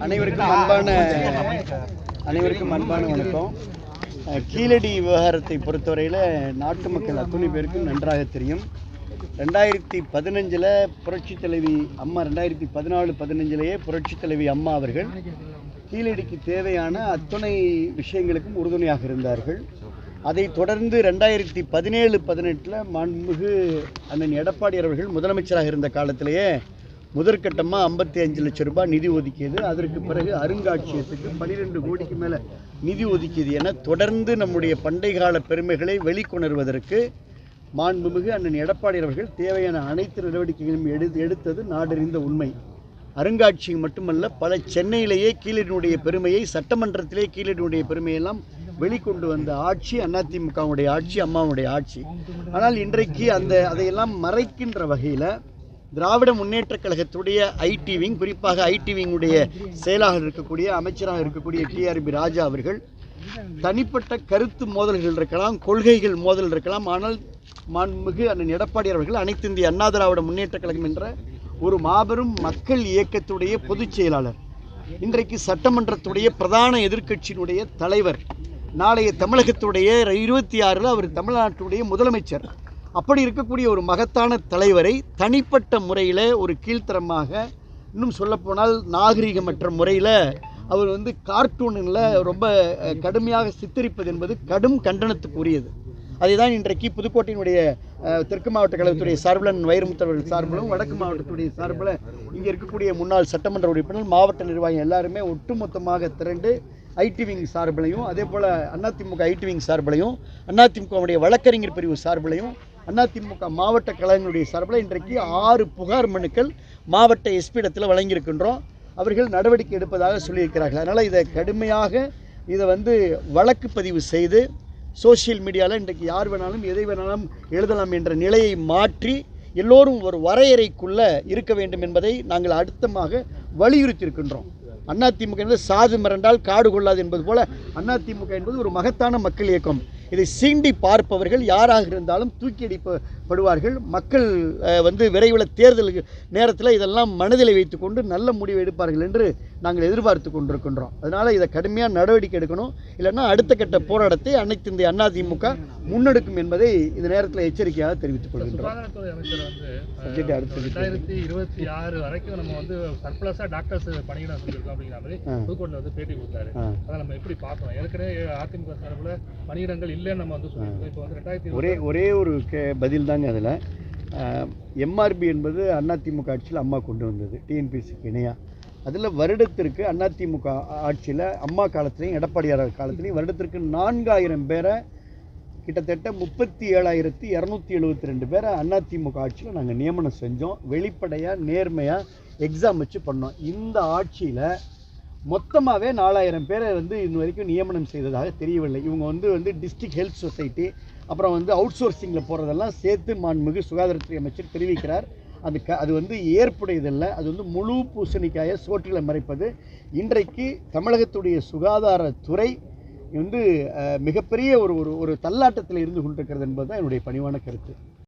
அனைவருக்கும் அன்பான வணக்கம். கீழடி விவகாரத்தை பொறுத்தவரையில் நாட்டு மக்கள் அத்தனை பேருக்கும் நன்றாக தெரியும். 2015 புரட்சித் தலைவி அம்மா 2014-15 புரட்சித் தலைவி அம்மா அவர்கள் கீழடிக்கு தேவையான அத்தனை விஷயங்களுக்கும் உறுதுணையாக இருந்தார்கள். அதைத் தொடர்ந்து 2017-18 மாண்புமிகு அண்ணன் எடப்பாடி அவர்கள் முதலமைச்சராக இருந்த காலத்திலேயே முதற்கட்டமாக 55 லட்சம் ரூபாய் நிதி ஒதுக்கியது. அதற்கு பிறகு அருங்காட்சியகத்துக்கு 12 கோடிக்கு மேலே நிதி ஒதுக்கியது என தொடர்ந்து நம்முடைய பண்டை கால பெருமைகளை வெளிக்கொணர்வதற்கு மாண்புமிகு அண்ணன் எடப்பாடி அவர்கள் தேவையான அனைத்து நடவடிக்கைகளும் எடுத்தது நாடறிந்த உண்மை. அருங்காட்சியகம் மட்டுமல்ல, பல சென்னையிலேயே கீழடியினுடைய பெருமையை, சட்டமன்றத்திலே கீழடியினுடைய பெருமையெல்லாம் வெளிக்கொண்டு வந்த ஆட்சி அதிமுகவுடைய ஆட்சி, அம்மாவுடைய ஆட்சி. ஆனால் இன்றைக்கு அதையெல்லாம் மறைக்கின்ற வகையில் திராவிட முன்னேற்றக் கழகத்துடைய ஐடி விங், குறிப்பாக ஐடி விங்குடைய செயலாளர் இருக்கக்கூடிய அமைச்சராக இருக்கக்கூடிய டிஆர்பி ராஜா அவர்கள் தனிப்பட்ட கருத்து மோதல்கள் இருக்கலாம், கொள்கைகள் மோதல் இருக்கலாம், ஆனால் மாண்புமிகு அண்ணன் எடப்பாடி அவர்கள் அனைத்து இந்திய அண்ணா திராவிட முன்னேற்றக் கழகம் என்ற ஒரு மாபெரும் மக்கள் இயக்கத்துடைய பொதுச் செயலாளர், இன்றைக்கு சட்டமன்றத்துடைய பிரதான எதிர்க்கட்சியினுடைய தலைவர், நாளைய தமிழகத்துடைய 26 அவர் தமிழ்நாட்டுடைய முதலமைச்சர். அப்படி இருக்கக்கூடிய ஒரு மகத்தான தலைவரை தனிப்பட்ட முறையில் ஒரு கீழ்த்தரமாக, இன்னும் சொல்லப்போனால் நாகரிகமற்ற முறையில் அவர் கார்ட்டூனில் ரொம்ப கடுமையாக சித்தரிப்பது என்பது கடும் கண்டனத்துக்குரியது. அதை தான் இன்றைக்கு புதுக்கோட்டையினுடைய தெற்கு மாவட்ட கழகத்துடைய சார்பில் வைரமுத்தவர்கள் சார்பிலும், வடக்கு மாவட்டத்துடைய சார்பில் இங்கே இருக்கக்கூடிய முன்னாள் சட்டமன்ற உறுப்பினர், மாவட்ட நிர்வாகம் எல்லாருமே ஒட்டுமொத்தமாக திரண்டு ஐடி விங் சார்பிலையும், அதே போல் அதிமுக ஐடி விங் சார்பிலையும், அதிமுகவுடைய வழக்கறிஞர் பிரிவு சார்பிலையும், அதிமுக மாவட்ட கழகங்களுடைய சார்பில் இன்றைக்கு 6 புகார் மனுக்கள் மாவட்ட எஸ்பி இடத்தில் வழங்கியிருக்கின்றோம். அவர்கள் நடவடிக்கை எடுப்பதாக சொல்லியிருக்கிறார்கள். அதனால் இதை கடுமையாக வழக்கு பதிவு செய்து சோசியல் மீடியாவில் இன்றைக்கு யார் வேணாலும் எதை வேணாலும் எழுதலாம் என்ற நிலையை மாற்றி எல்லோரும் ஒரு வரையறைக்குள்ளே இருக்க வேண்டும் என்பதை நாங்கள் அழுத்தமாக வலியுறுத்தியிருக்கின்றோம். அதிமுக என்பது சாது மிரண்டால் காடு கொள்ளாது என்பது போல அதிமுக என்பது ஒரு மகத்தான மக்கள் இயக்கம். இதை சீண்டி பார்ப்பவர்கள் யாராக இருந்தாலும் தூக்கி அடிக்கப்படுவார்கள். மக்கள் விரைவில் தேர்தல் நேரத்தில் இதெல்லாம் மனதில் வைத்துக்கொண்டு நல்ல முடிவு எடுப்பார்கள் என்று நாங்கள் எதிர்பார்த்து கொண்டிருக்கின்றோம். அதனால் இதை கடுமையாக நடவடிக்கை எடுக்கணும், இல்லைன்னா அடுத்த கட்ட போராட்டத்தை அனைத்து இந்திய அதிமுக முன்னெடுக்கும் என்பதை இந்த நேரத்தில் எச்சரிக்கையாக தெரிவித்துக் கொள்கின்றோம். 2026 வரைக்கும் நம்ம சர்ப்ளஸா டாக்டர்ஸ் பணியிடம் செஞ்சிருக்கோம் அப்படிங்கிற மாதிரி புதுக்கோட்டையில் பேட்டி கொடுத்தாரு. அதை நம்ம எப்படி பார்க்கணும்? ஏற்கனவே அதிமுக சார்பில் பணியிடங்கள் இல்லைன்னு நம்ம சொல்லியிருக்கோம். இப்போ 2020 ஒரே ஒரு பதில் தாங்க. அதில் எம்ஆர்பி என்பது அதிமுக ஆட்சியில் அம்மா கொண்டு வந்தது, டிஎன்பிசிக்கு இணையாக. அதில் வருடத்திற்கு அதிமுக ஆட்சியில் அம்மா காலத்திலையும் எடப்பாடியார் காலத்திலையும் வருடத்திற்கு 4000 பேரை, கிட்டத்தட்ட 37,272 பேரை அதிமுக ஆட்சியில் நாங்கள் நியமனம் செஞ்சோம். வெளிப்படையாக நேர்மையாக எக்ஸாம் வச்சு பண்ணோம். இந்த ஆட்சியில் மொத்தமாகவே 4000 பேரை இன்ன வரைக்கும் நியமனம் செய்ததாக தெரியவில்லை. இவங்க டிஸ்ட்ரிக்ட் ஹெல்த் சொசைட்டி, அப்புறம் அவுட் சோர்சிங்கில் போகிறதெல்லாம் சேர்த்து மாண்புமிகு சுகாதாரத்துறை அமைச்சர் தெரிவிக்கிறார். அது ஏற்புடையதில்லை. அது முழு பூசணிக்காய சோற்றில மறைப்பது. இன்றைக்கு தமிழகத்துடைய சுகாதாரத்துறை மிகப்பெரிய ஒரு தள்ளாட்டத்தில் இருந்து கொண்டிருக்கிறது என்பது தான் என்னுடைய பணிவான கருத்து.